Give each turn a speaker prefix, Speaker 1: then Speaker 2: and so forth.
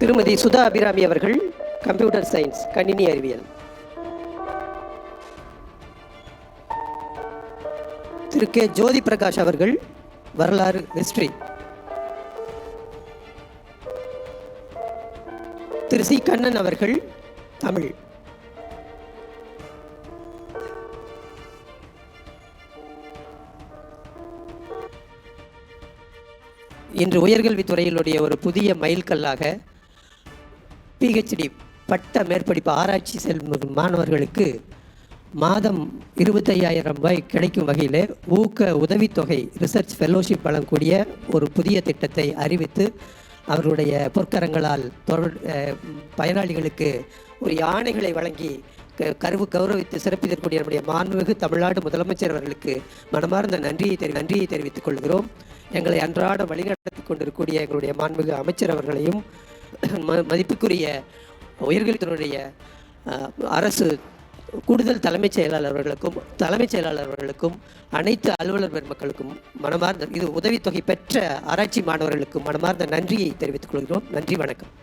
Speaker 1: திருமதி சுதா அபிராமி அவர்கள் computer science கணினி அறிவியல். திரு கே ஜோதி பிரகாஷ் அவர்கள் வரலாறு ஹிஸ்டரி. திரு சி கண்ணன் அவர்கள் தமிழ். இன்று உயர்கல்வித்துறையினுடைய ஒரு புதிய மைல்கல்லாக பிஹெச்டி பட்ட மேற்படிப்பு ஆராய்ச்சி செல்லும் மாணவர்களுக்கு மாதம் 25,000 ரூபாய் கிடைக்கும் வகையில் ஊக்க உதவித்தொகை ரிசர்ச் ஃபெல்லோஷிப் வழங்கக்கூடிய ஒரு புதிய திட்டத்தை அறிவித்து அவருடைய பொற்கரங்களால் பயனாளிகளுக்கு ஒரு யானைகளை வழங்கி கௌரவித்து சிறப்பித்திருக்கூடிய நம்முடைய மாண்புமிகு தமிழ்நாடு முதலமைச்சர் அவர்களுக்கு மனமார்ந்த நன்றியை தெரிவித்துக் கொள்கிறோம். எங்களை அன்றாட வழிநடத்தி கொண்டிருக்கக்கூடிய எங்களுடைய மாண்புமிகு அமைச்சர் அவர்களையும் மதிப்புக்குரிய உயர்கல்வித்துறையுடைய அரசு கூடுதல் தலைமைச் செயலாளர்களுக்கும் அனைத்து அலுவலர் பெருமக்களுக்கும் மனமார்ந்த இது உதவித்தொகை பெற்ற ஆராய்ச்சி மாணவர்களுக்கும் மனமார்ந்த நன்றியை தெரிவித்துக் கொள்கிறோம். நன்றி, வணக்கம்.